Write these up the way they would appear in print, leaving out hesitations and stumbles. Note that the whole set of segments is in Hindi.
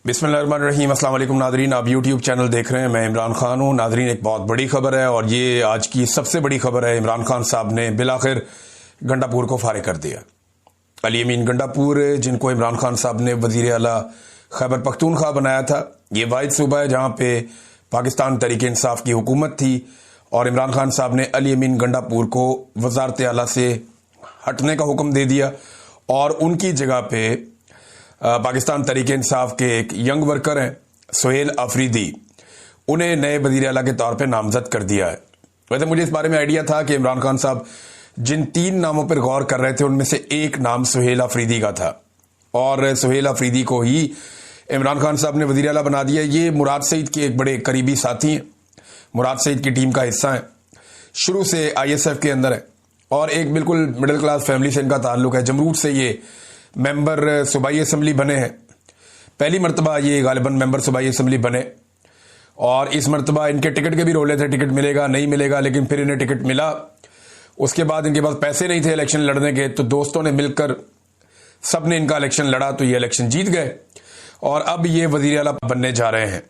बिस्मिल्लाहिर्रहमानिर्रहीम। अस्सलाम वालेकुम नादरीन, आप यूट्यूब चैनल देख रहे हैं। मैं इमरान खान हूं। नादरीन, एक बहुत बड़ी खबर है और ये आज की सबसे बड़ी खबर है। इमरान खान साहब ने बिलाखिर गंडापुर को फारिग कर दिया। अली अमीन गंडापुर, जिनको इमरान खान साहब ने वजीर आला खैबर पख्तूनख्वा बनाया था, ये वाहिद सूबा है जहां पे पाकिस्तान तहरीक इंसाफ की हुकूमत थी और इमरान खान साहब ने अली अमीन गंडापुर को वजारत आला से हटने का हुक्म दे दिया और उनकी जगह पे पाकिस्तान तहरीक इंसाफ के एक यंग वर्कर हैं सुहेल अफरीदी, उन्हें नए वजीर आला के तौर पे नामजद कर दिया है। वैसे मुझे इस बारे में आइडिया था कि इमरान खान साहब जिन 3 नामों पर गौर कर रहे थे उनमें से एक नाम सुहेल अफरीदी का था और सुहेल अफरीदी को ही इमरान खान साहब ने वजीर आला बना दिया। ये मुराद सईद के एक बड़े करीबी साथी हैं, मुराद सईद की टीम का हिस्सा है, शुरू से ISF के अंदर है और एक बिल्कुल मिडिल क्लास फैमिली से इनका ताल्लुक है। जमरूद से ये मेंबर सूबाई असम्बली बने हैं, पहली मरतबा ये गालिबन मेंबर सूबाई असम्बली बने और इस मरतबा इनके टिकट के भी रोले थे, टिकट मिलेगा नहीं मिलेगा, लेकिन फिर इन्हें टिकट मिला। उसके बाद इनके पास पैसे नहीं थे इलेक्शन लड़ने के, तो दोस्तों ने मिलकर सबने इनका इलेक्शन लड़ा तो ये इलेक्शन जीत गए और अब ये वजीर आला बनने जा रहे हैं।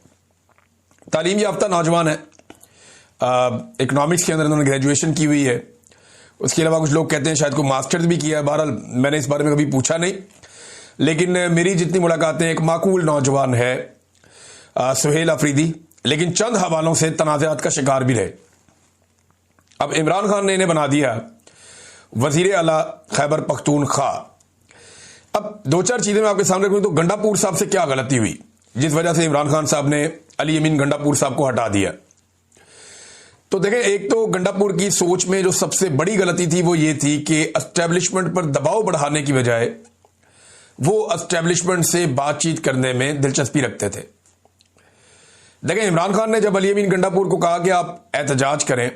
तालीम याफ्ता नौजवान है, इकोनॉमिक्स के अंदर इन्होंने ग्रेजुएशन की हुई है, उसके अलावा कुछ लोग कहते हैं शायद कोई मास्टर्स भी किया है। बहरहाल मैंने इस बारे में कभी पूछा नहीं, लेकिन मेरी जितनी मुलाकातें, एक माकूल नौजवान है सुहेल अफरीदी, लेकिन चंद हवालों से तनाज़ात का शिकार भी रहे। अब इमरान खान ने इन्हें बना दिया वजीर आला खैबर पख्तूनख्वा। अब 2-4 चीजें मैं आपके सामने रखूं तो गंडापुर साहब से क्या गलती हुई जिस वजह से इमरान खान साहब ने अली अमीन गंडापुर साहब को हटा दिया। तो देखें, एक तो गंडापुर की सोच में जो सबसे बड़ी गलती थी वो ये थी कि एस्टेब्लिशमेंट पर दबाव बढ़ाने की बजाय वो एस्टेब्लिशमेंट से बातचीत करने में दिलचस्पी रखते थे। देखें, इमरान खान ने जब अली अमीन गंडापुर को कहा कि आप एहतजाज करें,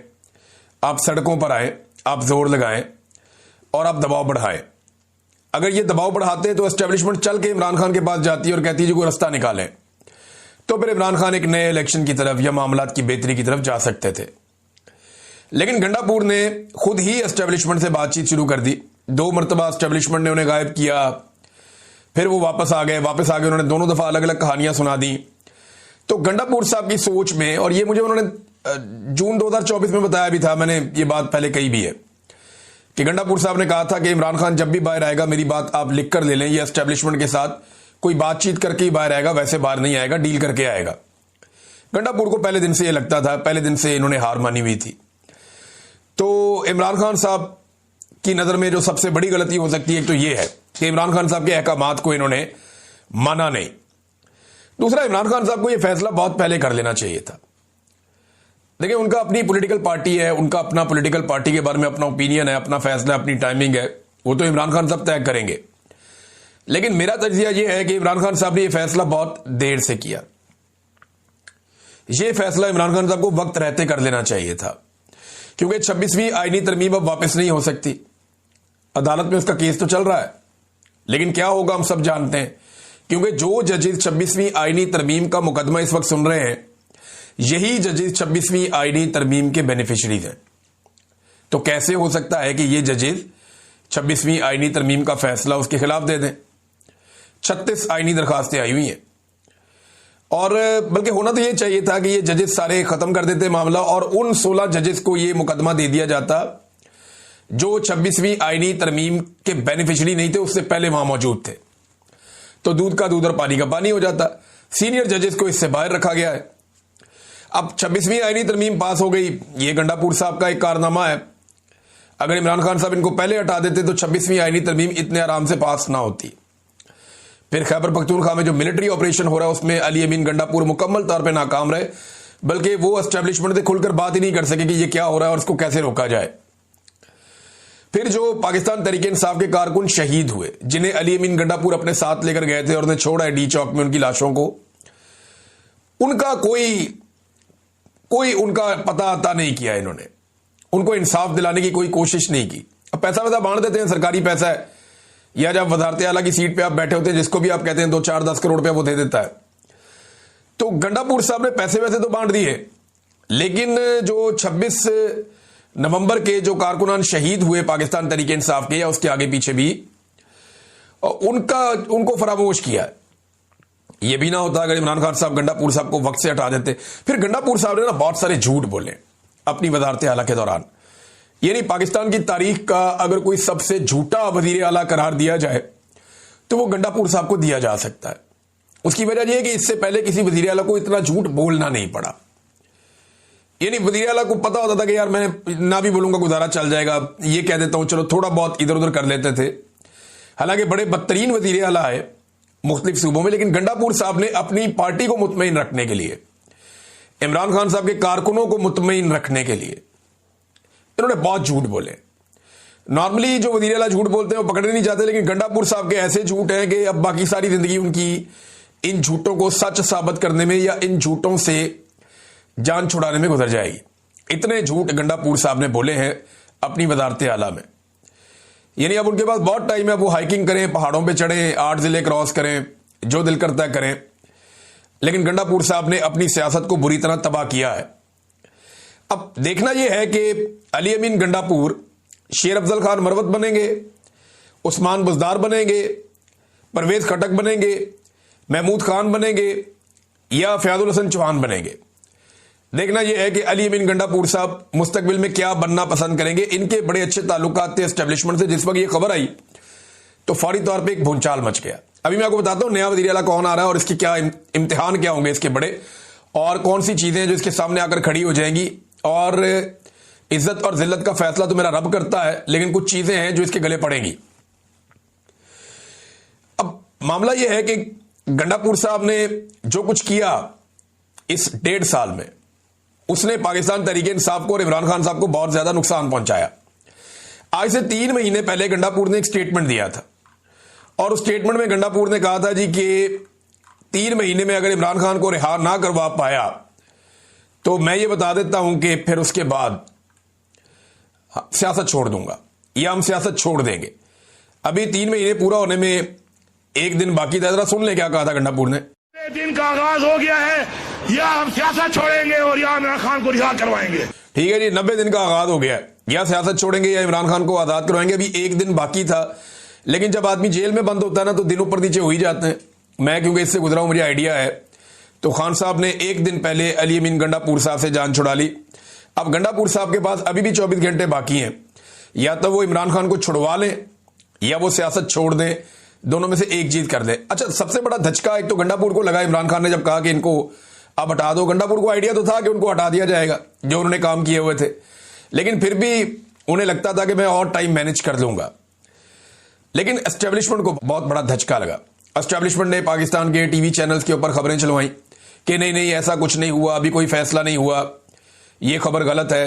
आप सड़कों पर आए, आप जोर लगाएं और आप दबाव बढ़ाएं, अगर ये दबाव बढ़ाते तो एस्टेब्लिशमेंट चल के इमरान खान के पास जाती और कहती जी कोई रास्ता निकालें, तो फिर इमरान खान एक नए इलेक्शन की तरफ या मामलात की बेहतरी की तरफ जा सकते थे। लेकिन गंडापुर ने खुद ही एस्टेब्लिशमेंट से बातचीत शुरू कर दी। 2 मरतबा एस्टेब्लिशमेंट ने उन्हें गायब किया, फिर वो वापस आ गए उन्होंने दोनों दफा अलग अलग कहानियां सुना दी। तो गंडापुर साहब की सोच में, और ये मुझे उन्होंने जून 2024 में बताया भी था, मैंने ये बात पहले कही भी है कि गंडापुर साहब ने कहा था कि इमरान खान जब भी बाहर आएगा मेरी बात आप लिख कर ले लें, ये एस्टेब्लिशमेंट के साथ कोई बातचीत करके ही बाहर आएगा, वैसे बाहर नहीं आएगा, डील करके आएगा। गंडापुर को पहले दिन से ये लगता था, पहले दिन से इन्होंने हार मानी हुई थी। तो इमरान खान साहब की नजर में जो सबसे बड़ी गलती हो सकती है तो यह है कि इमरान खान साहब के अहकामात को इन्होंने माना नहीं। दूसरा, इमरान खान साहब को यह फैसला बहुत पहले कर लेना चाहिए था। देखिए, उनका अपनी पॉलिटिकल पार्टी है, उनका अपना पॉलिटिकल पार्टी के बारे में अपना ओपिनियन है, अपना फैसला, अपनी टाइमिंग है, वो तो इमरान खान साहब तय करेंगे। लेकिन मेरा तज्जिया यह है कि इमरान खान साहब ने यह फैसला बहुत देर से किया। यह फैसला इमरान खान साहब को वक्त रहते कर लेना चाहिए था, क्योंकि 26वीं आईनी तरमीम अब वापस नहीं हो सकती। अदालत में उसका केस तो चल रहा है, लेकिन क्या होगा हम सब जानते हैं, क्योंकि जो जजेस 26वीं आईनी तरमीम का मुकदमा इस वक्त सुन रहे हैं, यही जजेस 26वीं आईनी तरमीम के बेनिफिशरीज हैं। तो कैसे हो सकता है कि ये जजेस 26वीं आईनी तरमीम का फैसला उसके खिलाफ दे दें? 36 आईनी दरखास्तें आई हुई हैं और बल्कि होना तो यह चाहिए था कि ये जजेस सारे खत्म कर देते मामला और उन 16 जजेस को ये मुकदमा दे दिया जाता जो 26वीं आईनी तरमीम के बेनिफिशरी नहीं थे, उससे पहले वहां मौजूद थे। तो दूध का दूध और पानी का पानी हो जाता। सीनियर जजेस को इससे बाहर रखा गया है। अब 26वीं आईनी तरमीम पास हो गई, ये गंडापुर साहब का एक कारनामा है। अगर इमरान खान साहब इनको पहले हटा देते तो 26वीं आईनी तरमीम इतने आराम से पास ना होती। फिर खैबर पख्तूनख्वा में जो मिलिट्री ऑपरेशन हो रहा है उसमें अली अमीन गंडापुर मुकम्मल तौर पे नाकाम रहे, बल्कि वो एस्टेब्लिशमेंट से खुलकर बात ही नहीं कर सके कि ये क्या हो रहा है और इसको कैसे रोका जाए। फिर जो पाकिस्तान तहरीक इंसाफ के कारकुन शहीद हुए, जिन्हें अली अमीन गंडापुर अपने साथ लेकर गए थे और उन्हें छोड़ा है डी चौक में उनकी लाशों को, उनका कोई उनका पता आता नहीं किया इन्होंने, उनको इंसाफ दिलाने की कोई कोशिश नहीं की। अब पैसा वैसा बांट देते हैं, सरकारी पैसा है, या जब वजारत आला की सीट पे आप बैठे होते हैं, जिसको भी आप कहते हैं 2-4-10 करोड़ रुपया वो दे देता है। तो गंडापुर साहब ने पैसे वैसे तो बांट दिए, लेकिन जो 26 नवंबर के जो कारकुनान शहीद हुए पाकिस्तान तहरीक इंसाफ के या उसके आगे पीछे भी, उनको फरामोश किया। ये भी ना होता अगर इमरान खान साहब गंडापुर साहब को वक्त से हटा देते। फिर गंडापुर साहब ने ना बहुत सारे झूठ बोले अपनी वजारत आला के दौरान। यानी पाकिस्तान की तारीख का अगर कोई सबसे झूठा वजीर आला करार दिया जाए तो वो गंडापुर साहब को दिया जा सकता है। उसकी वजह यह है कि इससे पहले किसी वजीर आला को इतना झूठ बोलना नहीं पड़ा। यानी वजीर आला को पता होता था कि यार मैं ना भी बोलूंगा गुजारा चल जाएगा, ये कह देता हूं चलो थोड़ा बहुत इधर उधर कर लेते थे। हालांकि बड़े बदतरीन वजीर आला आए मुख्तलिफ सूबों में, लेकिन गंडापुर साहब ने अपनी पार्टी को मुतमईन रखने के लिए, इमरान खान साहब के कारकुनों को मुतमईन रखने के लिए इन्होंने बहुत झूठ बोले। नॉर्मली जो वजीर आला झूठ बोलते हैं वो पकड़े नहीं जाते, लेकिन गंडापुर साहब के ऐसे झूठ हैं कि अब बाकी सारी जिंदगी उनकी इन झूठों को सच साबित करने में या इन झूठों से जान छुड़ाने में गुजर जाएगी। इतने झूठ गंडापुर साहब ने बोले हैं अपनी वजारत आला में। यानी अब उनके पास बहुत टाइम है, वो हाइकिंग करें, पहाड़ों पे चढ़ें, 8 जिले क्रॉस करें, जो दिल करता है करें। लेकिन गंडापुर साहब ने अपनी सियासत को बुरी तरह तबाह किया है। अब देखना यह है कि अली अमीन गंडापुर शेर अफजल खान मरवत बनेंगे, उस्मान बुजदार बनेंगे, परवेज खटक बनेंगे, महमूद खान बनेंगे या फयाजुल हसन चौहान बनेंगे। देखना यह है कि अली अमीन गंडापुर साहब मुस्तकबिल में क्या बनना पसंद करेंगे। इनके बड़े अच्छे ताल्लुकात थे एस्टेब्लिशमेंट से। जिस वक्त ये खबर आई तो फौरी तौर पे एक भूचाल मच गया। अभी मैं आपको बताता हूं नया वज़ीर आला कौन आ रहा है और इसके क्या इम्तिहान क्या होंगे इसके बड़े, और कौन सी चीजें जो इसके सामने आकर खड़ी हो जाएंगी। और इज्जत और जिल्लत का फैसला तो मेरा रब करता है, लेकिन कुछ चीजें हैं जो इसके गले पड़ेंगी। अब मामला यह है कि गंडापुर साहब ने जो कुछ किया इस 1.5 साल में, उसने पाकिस्तान तहरीके इंसाफ को और इमरान खान साहब को बहुत ज्यादा नुकसान पहुंचाया। आज से 3 महीने पहले गंडापुर ने एक स्टेटमेंट दिया था और उस स्टेटमेंट में गंडापुर ने कहा था जी कि 3 महीने में अगर इमरान खान को रिहा ना करवा पाया तो मैं ये बता देता हूं कि फिर उसके बाद सियासत छोड़ दूंगा या हम सियासत छोड़ देंगे। अभी 3 महीने पूरा होने में 1 दिन बाकी था। जरा सुन ले क्या कहा था गंडापुर ने। दिन का आगाज हो गया है, या हम सियासत छोड़ेंगे और या इमरान खान को रिहा करवाएंगे। ठीक है जी, 90 दिन का आगाज हो गया है, या सियासत छोड़ेंगे या इमरान खान को आजाद करवाएंगे। अभी 1 दिन बाकी था, लेकिन जब आदमी जेल में बंद होता है ना तो दिन ऊपर नीचे हो ही जाते हैं। मैं क्योंकि इससे गुजरा हूं, मुझे आइडिया है। तो खान साहब ने 1 दिन पहले अली अमीन गंडापुर साहब से जान छुड़ा ली। अब गंडापुर साहब के पास अभी भी 24 घंटे बाकी हैं, या तो वो इमरान खान को छुड़वा लें या वो सियासत छोड़ दें, दोनों में से एक चीज कर दें। अच्छा, सबसे बड़ा धचका एक तो गंडापुर को लगा इमरान खान ने जब कहा कि इनको अब हटा दो। गंडापुर को आइडिया तो था कि उनको हटा दिया जाएगा जो उन्होंने काम किए हुए थे, लेकिन फिर भी उन्हें लगता था कि मैं और टाइम मैनेज कर लूंगा। लेकिन एस्टेब्लिशमेंट को बहुत बड़ा धचका लगा। एस्टेब्लिशमेंट ने पाकिस्तान के टीवी चैनल्स के ऊपर खबरें चलवाई कि नहीं नहीं ऐसा कुछ नहीं हुआ, अभी कोई फैसला नहीं हुआ, ये खबर गलत है।